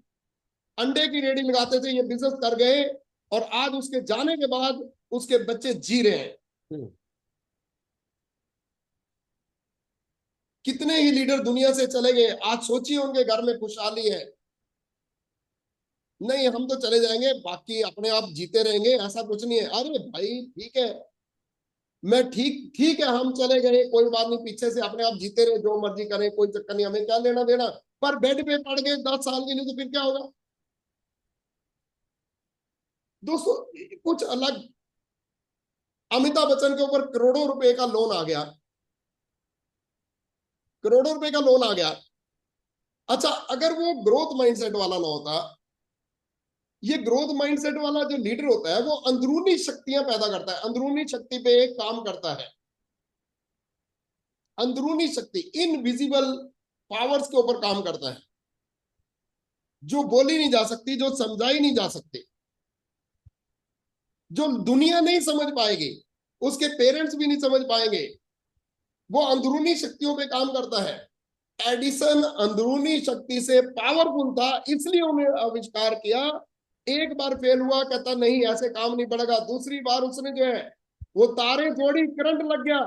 अंडे की रेडी लगाते थे, ये बिजनेस कर गए और आज उसके जाने के बाद उसके बच्चे जी रहे हैं। हम्म। कितने ही लीडर दुनिया से चले गए, आज सोचिए उनके घर में खुशहाली है। नहीं, हम तो चले जाएंगे, बाकी अपने आप जीते रहेंगे, ऐसा कुछ नहीं है। अरे भाई ठीक है, मैं ठीक ठीक है, हम चले गए कोई बात नहीं, पीछे से अपने आप जीते रहे, जो मर्जी करें, कोई चक्कर नहीं, हमें क्या लेना देना। पर बेड पे पड़ गए 10 साल के लिए तो फिर क्या होगा? दोस्तों, कुछ अलग। अमिताभ बच्चन के ऊपर करोड़ों रुपए का लोन आ गया, करोड़ों रुपए का लोन आ गया। अच्छा, अगर वो ग्रोथ माइंडसेट वाला ना होता, ये ग्रोथ माइंडसेट वाला जो लीडर होता है वो अंदरूनी शक्तियां पैदा करता है, अंदरूनी शक्ति पे काम करता है। अंदरूनी शक्ति, इनविजिबल पावर्स के ऊपर काम करता है, जो बोली नहीं जा सकती, जो समझाई नहीं जा सकती, जो दुनिया नहीं समझ पाएगी, उसके पेरेंट्स भी नहीं समझ पाएंगे। वो अंदरूनी शक्तियों पे काम करता है। एडिसन अंदरूनी शक्ति से पावरफुल था, इसलिए उन्हें आविष्कार किया। एक बार फेल हुआ, कहता नहीं ऐसे काम नहीं बढ़ेगा। दूसरी बार उसने जो है वो तारे जोड़ी, करंट लग गया,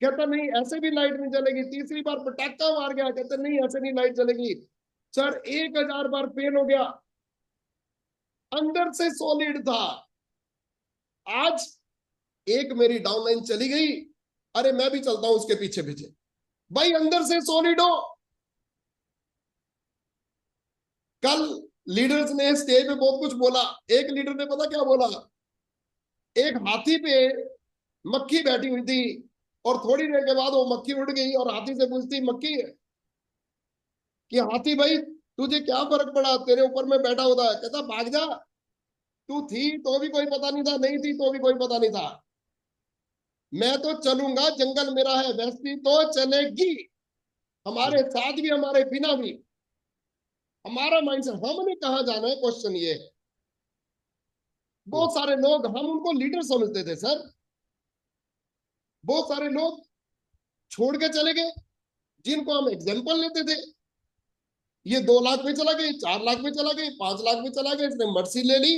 कहता नहीं ऐसे भी लाइट नहीं चलेगी। तीसरी बार पटाखा मार गया, कहता नहीं ऐसे नहीं लाइट चलेगी। सर 1000 बार फेल हो गया, अंदर से सॉलिड था। आज एक मेरी डाउनलाइन चली गई, अरे मैं भी चलता हूं उसके पीछे पीछे। भाई अंदर से सॉलिड हो। कल लीडर्स ने स्टेज पे बहुत कुछ बोला। एक लीडर ने पता क्या बोला? एक हाथी पे मक्खी बैठी हुई थी और थोड़ी देर के बाद वो मक्खी उड़ गई और हाथी से पूछती मक्खी कि हाथी भाई तुझे क्या फर्क पड़ा, तेरे ऊपर में बैठा होता है। कहता भाग जा, तू थी तो भी कोई पता नहीं था, नहीं थी तो भी कोई पता नहीं था। मैं तो चलूंगा, जंगल मेरा है, वैसी तो चलेगी, हमारे साथ भी हमारे बिना भी। हमारा माइंडसेट, हमने कहाँ जाना है, क्वेश्चन ये है। बहुत सारे लोग, हम उनको लीडर समझते थे सर, बहुत सारे लोग छोड़ के चले गए जिनको हम एग्जाम्पल लेते थे। ये 2 लाख में चला गई, 4 लाख में चला गई, 5 लाख में चला गया, इसने मर्सी ले ली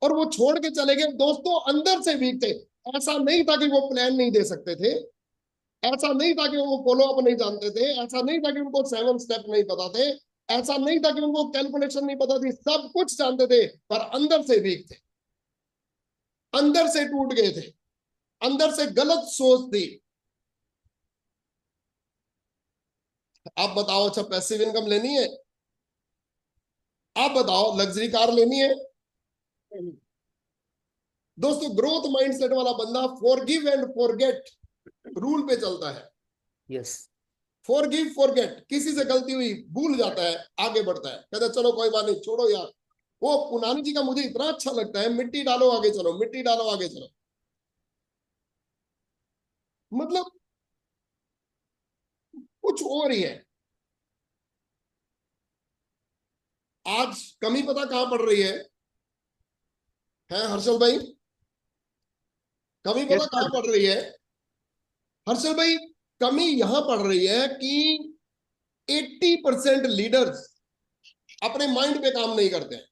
और वो छोड़ के चले गए। दोस्तों अंदर से वीक थे। ऐसा नहीं था कि वो प्लान नहीं दे सकते थे, ऐसा नहीं था कि वो फॉलो अप नहीं जानते थे, ऐसा नहीं था कि उनको 7 स्टेप नहीं पता थे, ऐसा नहीं था कि उनको कैलकुलेशन नहीं पता थी, सब कुछ जानते थे पर अंदर से वीक थे, अंदर से टूट गए थे, अंदर से गलत सोच थी। आप बताओ, अच्छा पैसिव इनकम लेनी है? आप बताओ लग्जरी कार लेनी है? दोस्तों ग्रोथ माइंडसेट वाला बंदा फॉरगिव एंड फॉरगेट रूल पे चलता है। यस। फॉरगिव फॉरगेट, किसी से गलती हुई भूल जाता है, आगे बढ़ता है, कहता है चलो कोई बात नहीं, छोड़ो यार। वो पुनानी जी का मुझे इतना अच्छा लगता है, मिट्टी डालो आगे चलो, मिट्टी डालो आगे चलो। मतलब कुछ और ही है। आज कमी पता कहां पड़ रही है हर्षल भाई? कमी यस पता कहां सर। पड़ रही है हर्षल भाई? कमी यहां पड़ रही है कि 80% लीडर्स अपने माइंड पे काम नहीं करते हैं।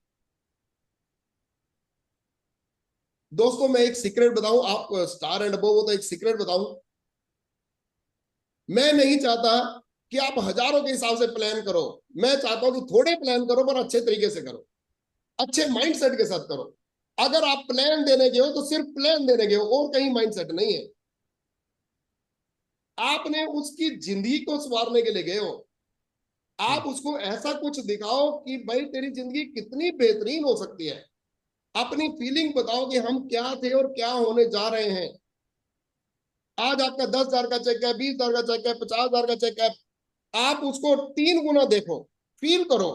दोस्तों मैं एक सीक्रेट बताऊं, आप स्टार एंड अबव हो तो एक सीक्रेट बताऊं। मैं नहीं चाहता कि आप हजारों के हिसाब से प्लान करो, मैं चाहता हूं कि थोड़े प्लान करो पर अच्छे तरीके से करो, अच्छे माइंडसेट के साथ करो। अगर आप प्लान देने गए हो तो सिर्फ प्लान देने गए हो और कहीं माइंडसेट नहीं है। आपने उसकी जिंदगी को संवारने के लिए गए हो। आप उसको ऐसा कुछ दिखाओ कि भाई तेरी जिंदगी कितनी बेहतरीन हो सकती है। अपनी फीलिंग बताओ कि हम क्या थे और क्या होने जा रहे हैं। आज आपका 10,000 का चेक है, 20,000 का चेक है, 50,000 का चेक है, आप उसको 3 गुना देखो, फील करो,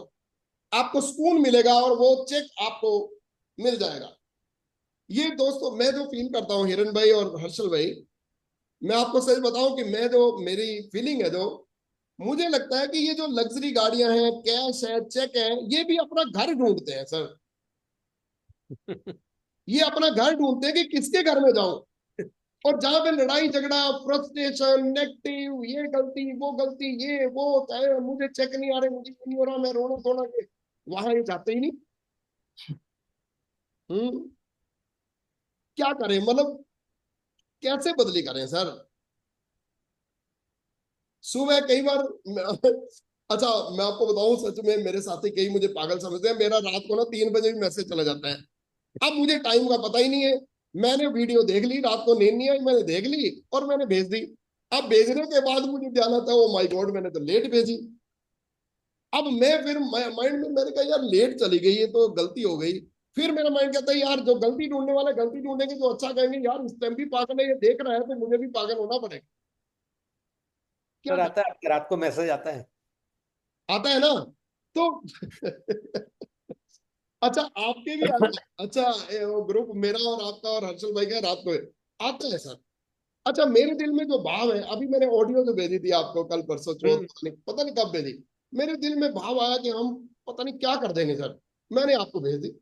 आपको सुकून मिलेगा और वो चेक आपको मिल जाएगा। ये दोस्तों मैं जो फील करता हूँ हिरन भाई और हर्षल भाई, मैं आपको सच बताऊं कि मैं जो मेरी फीलिंग है, जो मुझे लगता है कि ये जो लग्जरी गाड़ियां हैं, कैश है, चेक है, ये भी अपना घर ढूंढते हैं सर। ये अपना घर ढूंढते हैं कि किसके घर में जाऊं। और जहां पे लड़ाई झगड़ा, फ्रस्ट्रेशन, नेगेटिव, ये गलती वो गलती, ये वो, चाहे मुझे चेक नहीं आ रहे, मुझे ये नहीं हो रहा, मैं रोना धोना के, वहां ये जाते ही नहीं। हम्म। क्या करें मतलब, कैसे बदली करें सर। सुबह कई बार अच्छा मैं आपको बताऊं, सच में मेरे साथी कई मुझे पागल समझते हैं, मेरा रात को ना 3 बजे भी मैसेज चला जाता है। अब मुझे टाइम का पता ही नहीं है। मैंने वीडियो देख ली, रात को नींद नहीं आई, मैंने देख ली और मैंने भेज दी। अब भेजने के बाद मुझे ध्यान आता है, ओ माय गॉड मैंने तो लेट भेजी। अब मैं फिर माइंड में मैंने कहा यार लेट चली गई, ये तो गलती हो गई। फिर मेरा माइंड कहता है यार जो गलती ढूंढने वाला गलती ढूंढेंगे, जो अच्छा कहेंगे यार इस टाइम भी पागल है, ये देख रहा है तो मुझे भी पागल होना पड़ेगा। क्या सर कर, आता है आपके रात को मैसेज आता है? आता है ना। तो अच्छा आपके भी आता है? अच्छा वो ग्रुप मेरा और आपका और हर्षल भाई का रात को आता है सर। अच्छा मेरे दिल में जो भाव है, अभी मैंने ऑडियो जो भेजी थी आपको कल परसों चौथ, हम्म। पता नहीं कब भेजी, मेरे दिल में भाव आया कि हम पता नहीं क्या कर देंगे सर, मैंने आपको भेज दी।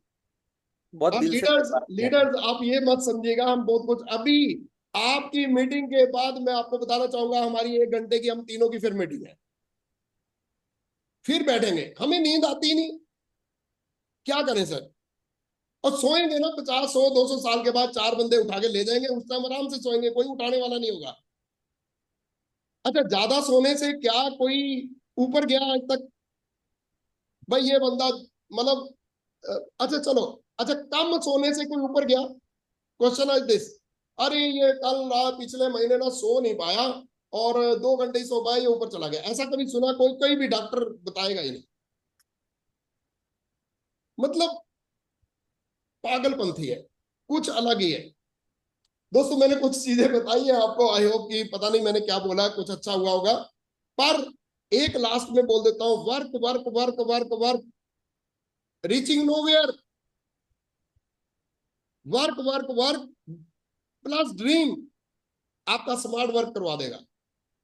बहुत और दिल से लीडर्स बात किया आपने। लीडर्स आप ये मत समझिएगा हम बहुत कुछ, अभी आपकी मीटिंग के बाद मैं आपको बताना चाहूंगा, हमारी 1 घंटे की हम तीनों की फिर मीटिंग है। फिर बैठेंगे, हमें नींद आती ही नहीं, क्या करें सर। और सोएंगे ना 50 100 200 साल के बाद 4 बंदे उठा के ले जाएंगे, उस टाइम आराम से सोएंगे, कोई उठाने वाला नहीं होगा। अच्छा ज्यादा सोने से क्या कोई ऊपर गया आज तक? भाई ये बंदा मतलब अच्छा चलो, अच्छा कम सोने से कोई ऊपर गया? क्वेश्चन इज दिस, अरे ये कल रात पिछले महीने ना सो नहीं पाया और 2 घंटे ही सो पाया, ये ऊपर चला गया, ऐसा कभी सुना? कोई कोई भी डॉक्टर बताएगा ही नहीं। मतलब पागलपंथी है, कुछ अलग ही है। दोस्तों मैंने कुछ चीजें बताई हैं आपको, आई होप कि पता नहीं मैंने क्या बोला, कुछ अच्छा हुआ होगा। पर एक लास्ट में बोल देता हूं, work work work work work, reaching nowhere, work work work plus dream आपका स्मार्ट वर्क करवा देगा।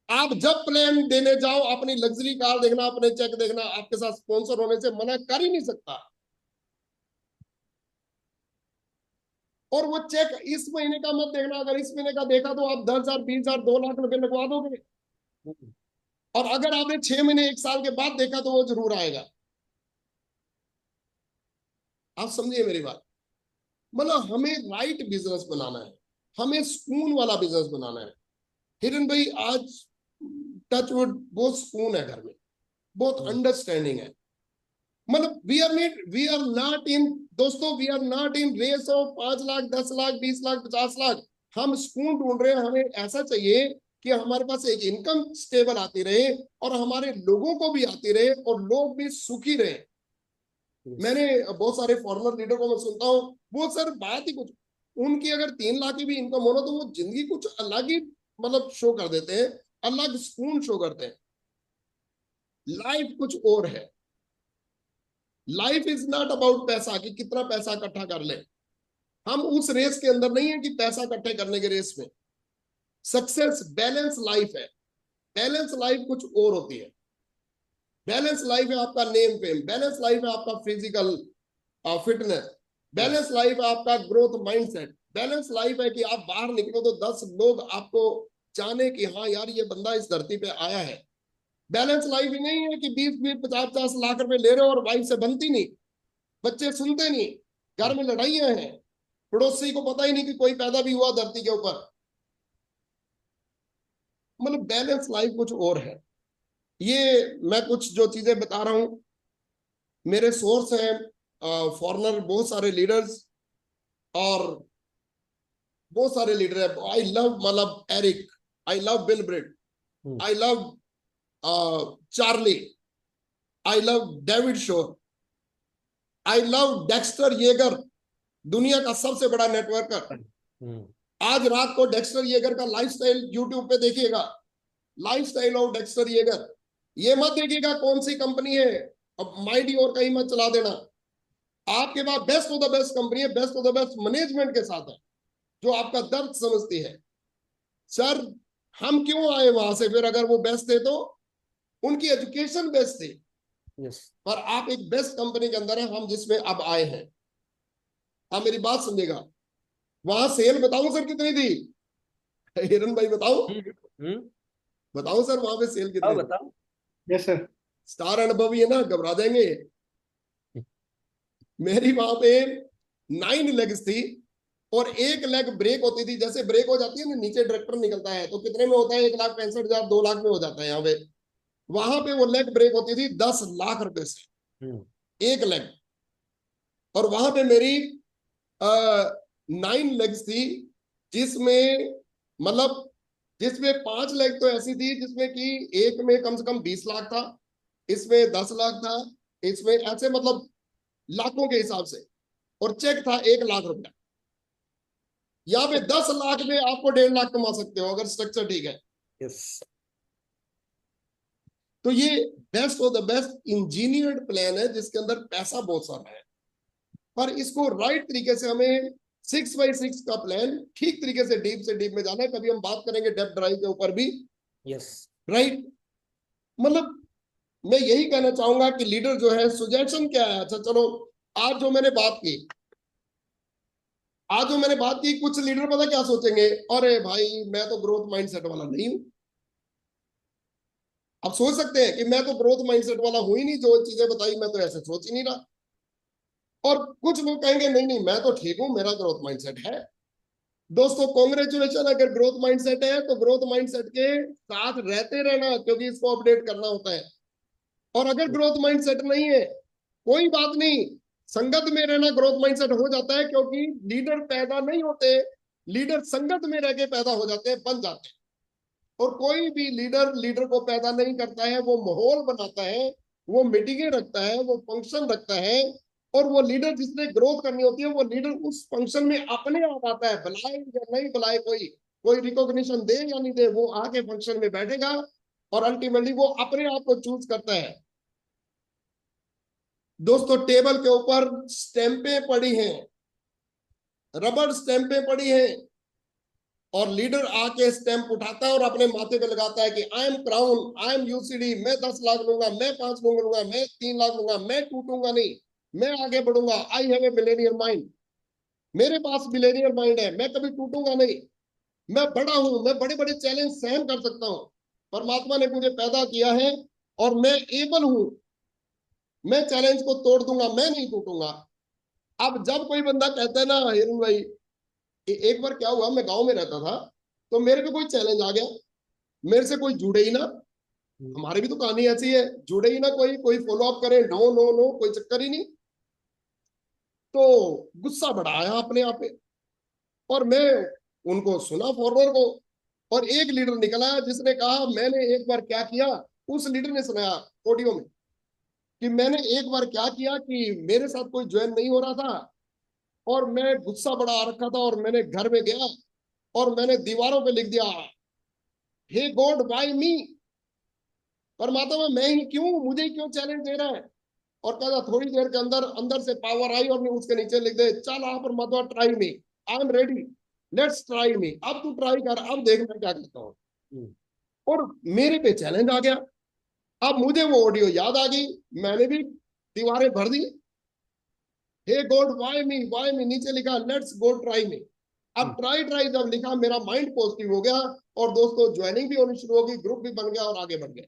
आप जब प्लान देने जाओ, अपनी लग्जरी कार देखना, अपने चेक देखना, आपके साथ स्पॉन्सर होने से मना कर ही नहीं सकता। और वो चेक इस महीने का मत देखना, अगर इस महीने का देखा तो आप 10,000 20,000 2 लाख रुपए लगवा दोगे। और अगर आपने 6 महीने 1 साल के बाद देखा तो वो जरूर आएगा। आप समझिए मेरी बात। मतलब हमें राइट बिजनेस बनाना है, हमें सुकून वाला बिजनेस बनाना है। हिरन भाई आज टचवुड बहुत सुकून है घर में, बहुत अंडरस्टैंडिंग है। मतलब वी आर नॉट इन, दोस्तों we are not in race of 5 lakh 10 lakh 20 lakh 50 lakh. हम सुकून ढूंढ रहे हैं, हमें ऐसा चाहिए कि हमारे पास एक इनकम स्टेबल आती रहे और हमारे लोगों को भी आती रहे और लोग भी सुखी रहे। मैंने बहुत सारे फॉरेनर लीडर को मैं सुनता हूँ, वो सर बात ही कुछ, उनकी अगर 3 लाख की भी इनकम हो ना तो वो जिंदगी कुछ अलग ही मतलब शो कर देते हैं, अलग सुकून शो करते हैं। लाइफ कुछ और है। लाइफ इज नॉट अबाउट पैसा कि कितना पैसा इकट्ठा कर ले। हम उस रेस के अंदर नहीं है कि पैसा इकट्ठे करने के रेस में। सक्सेस बैलेंस लाइफ है। बैलेंस लाइफ कुछ और होती है। बैलेंस लाइफ है आपका नेम फेम, बैलेंस लाइफ है आपका physical fitness, balance yes. Life है आपका ग्रोथ माइंडसेट, बैलेंस लाइफ है कि आप बाहर निकलो तो 10 लोग आपको जाने कि हाँ यार ये बंदा इस धरती पे आया है। बैलेंस लाइफ ही नहीं है कि 20 20 50 50 लाख रुपए ले रहे हो और वाइफ से बनती नहीं, बच्चे सुनते नहीं, घर में लड़ाइयां हैं, पड़ोसी को पता ही नहीं कि कोई पैदा भी हुआ धरती के ऊपर। मतलब बैलेंस लाइफ कुछ और है। ये मैं कुछ जो चीजें बता रहा हूं, मेरे सोर्स हैं फॉरेनर, बहुत सारे लीडर्स, और बहुत सारे लीडर है। आई लव मतलब Eric, I love Bill Brett, I love Charlie, I love David Shore, I love Dexter Jaeger, दुनिया का सबसे बड़ा नेटवर्कर। आज रात को डेक्स्टर येगर का लाइफस्टाइल यूट्यूब पे देखिएगा, लाइफस्टाइल ऑफ डेक्स्टर येगर। ये मत देखिएगा कौन सी कंपनी है, अब माइंड और कहीं मत चला देना। आपके पास best of the best company है, best of the best management के साथ है, जो आपका दर्द समझती है। सर हम क्यों आए वहां से फिर, अगर वो बेस्ट थे तो उनकी एजुकेशन बेस्ट थी। यस। पर आप एक बेस्ट कंपनी के अंदर है, हम जिसमें अब आए हैं। आप मेरी बात समझेगा। वहां सेल बताऊं सर कितनी थी? हिरन भाई बताओ, बताओ सर वहां पे सेल कितनी थी? बताओ। Yes sir. स्टार अनुभवी है ना, घबरा जाएंगे। मेरी वहां पे 9 लेग्स थी, और एक लेग ब्रेक होती थी। जैसे ब्रेक हो जाती है ना, नीचे डायरेक्टर निकलता है, तो कितने में होता है? 1,65,000, 2 लाख में हो जाता है यहाँ पे। वहां पे वो लेग ब्रेक होती थी 10 लाख रुपए से एक लेग। और वहां पे मेरी 9 लेग्स थी, जिसमें मतलब जिसमें 5 लेग तो ऐसी थी जिसमें कि एक में कम से कम 20 लाख था, इसमें 10 लाख था, इसमें ऐसे मतलब लाखों के हिसाब से। और चेक था 1 लाख रुपया। यहाँ पे 10 लाख में आपको 1.5 लाख कमा सकते हो अगर स्ट्रक्चर ठीक है। यस। तो ये best of the best engineered plan है, जिसके अंदर पैसा बहुत सारा है। पर इसको राइट तरीके से हमें 6x6 का प्लान ठीक तरीके से डीप में जाना है। कभी हम बात करेंगे डेप्थ ड्राइव के ऊपर भी। यस। राइट। मतलब मैं यही कहना चाहूंगा कि लीडर जो है, सुजेशन क्या है? अच्छा चलो, आज जो मैंने बात की, कुछ लीडर पता क्या सोचेंगे? अरे भाई मैं तो ग्रोथ माइंडसेट वाला नहीं हूं। आप सोच सकते हैं कि मैं तो ग्रोथ माइंडसेट वाला हूं ही नहीं, जो चीजें बताई मैं तो ऐसे सोच ही नहीं रहा। और कुछ लोग कहेंगे नहीं नहीं मैं तो ठीक हूं, मेरा ग्रोथ माइंडसेट है। दोस्तों कॉन्ग्रेचुलेशन, अगर ग्रोथ माइंडसेट है तो ग्रोथ माइंडसेट के साथ रहते रहना, क्योंकि इसको अपडेट करना होता है। और अगर ग्रोथ माइंडसेट नहीं है, कोई बात नहीं, संगत में रहना ग्रोथ माइंडसेट हो जाता है। क्योंकि लीडर पैदा नहीं होते, लीडर संगत में रह के पैदा हो जाते हैं, बन जाते हैं। और कोई भी लीडर को पैदा नहीं करता है, वो माहौल बनाता है, वो मीटिंगें रखता है, वो फंक्शन रखता है। और वो लीडर जिसने ग्रोथ करनी होती है, वो लीडर उस फंक्शन में अपने आप आता है, बुलाए या नहीं बुलाए, कोई रिकॉग्निशन दे या नहीं दे, वो आके फंक्शन में बैठेगा। और अल्टीमेटली वो अपने आप को चूज करता है। दोस्तों टेबल के ऊपर स्टैंपें पड़ी हैं, रबड़ स्टैंपें पड़ी हैं, और लीडर आके स्टैंप उठाता है और अपने माथे पे लगाता है कि I am crown, I am UCD, मैं 10 लाख लूंगा, मैं 5 लूंगा, मैं 3 लाख लूंगा, मैं टूटूंगा नहीं, मैं आगे बढ़ूंगा। I have a millionaire mind, मेरे पास मिलेनियर माइंड है, मैं कभी टूटूंगा नहीं, मैं बड़ा हूं, मैं बड़े बड़े चैलेंज सहन कर सकता हूं। परमात्मा ने मुझे पैदा किया है और मैं एबल हूं, मैं चैलेंज को तोड़ दूंगा, मैं नहीं टूटूंगा। अब जब कोई बंदा कहता है ना हिरन भाई, एक बार क्या हुआ, मैं गांव में रहता था, तो मेरे पे कोई चैलेंज आ गया, मेरे से कोई जुड़े ही ना। हमारी भी तो कहानी ऐसी है, जुड़े ही ना, कोई फॉलो अप करे, नो नो नो, कोई चक्कर ही नहीं। तो गुस्सा बड़ा आया अपने आप पे, और मैं उनको सुना फॉरवर्ड को। और एक लीडर निकला जिसने कहा मैंने एक बार क्या किया। उस लीडर ने सुनाया ऑडियो में कि मैंने एक बार क्या किया कि मेरे साथ कोई ज्वाइन नहीं हो रहा था, और मैं गुस्सा बड़ा आ रखा था, और मैंने घर में गया और मैंने दीवारों पे लिख दिया, हे गॉड व्हाई मी, परमात्मा मैं ही क्यों, मुझे ही क्यों चैलेंज दे रहा है। और कहता थोड़ी देर के अंदर अंदर से पावर आई, और मैं उसके नीचे लिख दे, चल आप परमात्मा try me, I am ready, let's try me, अब तू ट्राई कर, अब देख मैं क्या करता हूँ। और मेरे पे चैलेंज आ गया। अब मुझे वो ऑडियो याद आ गई, मैंने भी दीवारें भर दी, हे गॉड व्हाई मी, नीचे लिखा लेट्स गो ट्राई मी। अब ट्राई जब लिखा, मेरा माइंड पॉजिटिव हो गया, और दोस्तों ज्वाइनिंग भी होनी शुरू हो गई, ग्रुप भी बन गया और आगे बढ़ गए।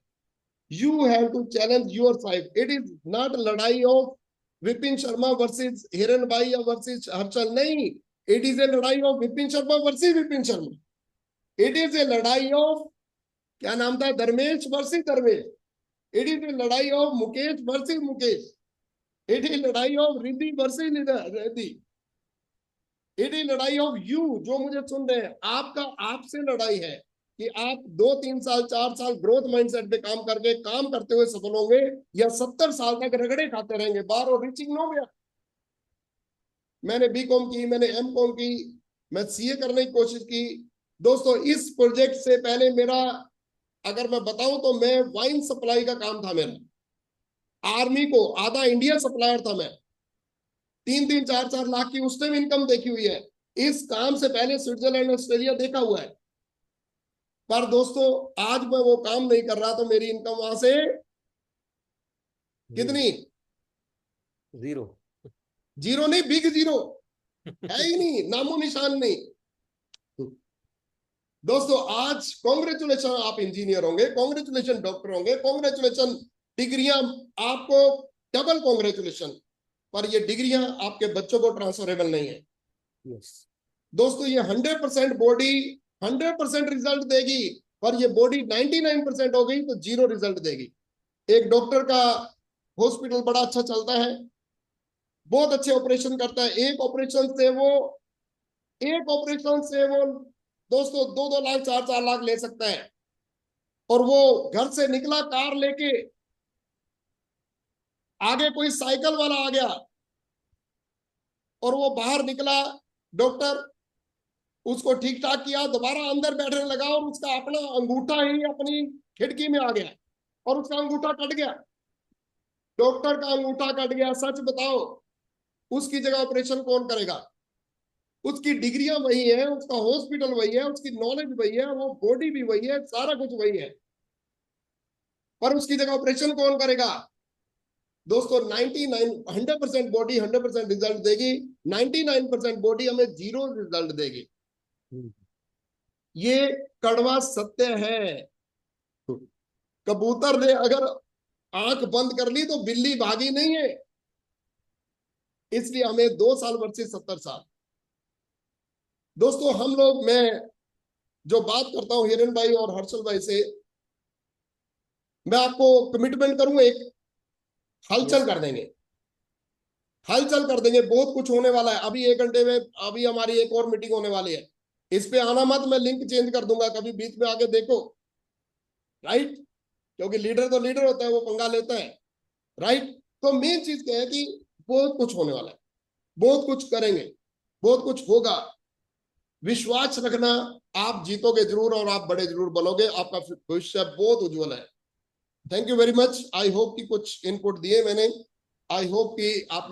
You have to challenge yourself, it is not लड़ाई ऑफ विपिन शर्मा वर्सेस हिरन भाई या वर्सेस हर्षल, नहीं, इट इज ए लड़ाई of Vipin Sharma versus Vipin Sharma. It is a लड़ाई ऑफ क्या नाम था, Dharmesh versus Dharmesh. It is लड़ाई of Mukesh versus Mukesh. It is लड़ाई of Riddhi versus Riddhi. It is लड़ाई ऑफ यू, जो मुझे सुन रहे हैं, आपका आपसे लड़ाई है कि आप 2-3 साल 4 साल ग्रोथ माइंडसेट पे काम करके काम करते हुए सफल होंगे, या 70 साल तक रगड़े खाते रहेंगे बार और रीचिंग नो गया। मैंने बीकॉम की, मैंने एमकॉम की, मैं सीए करने की कोशिश की। दोस्तों इस प्रोजेक्ट से पहले मेरा, अगर मैं बताऊं तो मैं वाइन सप्लाई का काम था मेरा। आर्मी को आधा इंडिया सप्लायर था मैं। 3-3 4-4 लाख की उस टाइम इनकम देखी हुई है। इस काम से पहले स्विट्जरलैंड ऑस्ट्रेलिया देखा हुआ है। पर दोस्तों आज मैं वो काम नहीं कर रहा, तो मेरी इनकम वहां से कितनी, जीरो। जीरो नहीं, बिग जीरो, है ही नहीं, नामो निशान नहीं। दोस्तों आज कॉन्ग्रेचुलेशन, आप इंजीनियर होंगे, कॉन्ग्रेचुलेशन डॉक्टर होंगे, कॉन्ग्रेचुलेशन डिग्रियां, आपको डबल कॉन्ग्रेचुलेशन। पर ये डिग्रियां आपके बच्चों को ट्रांसफरेबल नहीं है। यस दोस्तों ये 100% बॉडी 100% रिजल्ट देगी, पर ये बॉडी 99% हो गई तो जीरो रिजल्ट देगी। एक डॉक्टर का हॉस्पिटल बड़ा अच्छा चलता है, बहुत अच्छे ऑपरेशन करता है। एक ऑपरेशन से वो दोस्तों 2-2 लाख 4-4 लाख ले सकता है। और वो घर से निकला कार लेके, आगे कोई साइकिल वाला आ गया और वो बाहर निकला, डॉक्टर उसको ठीक ठाक किया, दोबारा अंदर बैठने लगा और उसका अपना अंगूठा ही अपनी खिड़की में आ गया और उसका अंगूठा कट गया। डॉक्टर का अंगूठा कट गया, सच बताओ उसकी जगह ऑपरेशन कौन करेगा? उसकी डिग्रियां वही है, उसका हॉस्पिटल वही है, उसकी नॉलेज वही है, वो बॉडी भी वही है, सारा कुछ वही है, पर उसकी जगह ऑपरेशन कौन करेगा? दोस्तों 100% बॉडी 100% रिजल्ट देगी, 99% बॉडी हमें जीरो रिजल्ट देगी। ये कड़वा सत्य है। कबूतर ने अगर आंख बंद कर ली तो बिल्ली भागी नहीं है। इसलिए हमें 2 साल वर्सेस 70 साल। दोस्तों हम लोग, मैं जो बात करता हूं हिरन भाई और हर्षल भाई से, मैं आपको कमिटमेंट करूं, एक हलचल कर देंगे, हलचल कर देंगे, बहुत कुछ होने वाला है। अभी 1 घंटे में अभी हमारी एक और मीटिंग होने वाली है, इस पे आना मत, मैं लिंक चेंज कर दूंगा, कभी बीच में आके देखो, राइट? क्योंकि लीडर तो लीडर होता है, वो पंगा लेता है, राइट? तो मेन चीज क्या है कि बहुत कुछ होने वाला है, बहुत कुछ करेंगे, बहुत कुछ होगा। विश्वास रखना, आप जीतोगे जरूर और आप बड़े जरूर बनोगे, आपका भविष्य बहुत उज्जवल है। Thank you very much. I hope कि कुछ इनपुट दिए मैंने। आई होप कि आप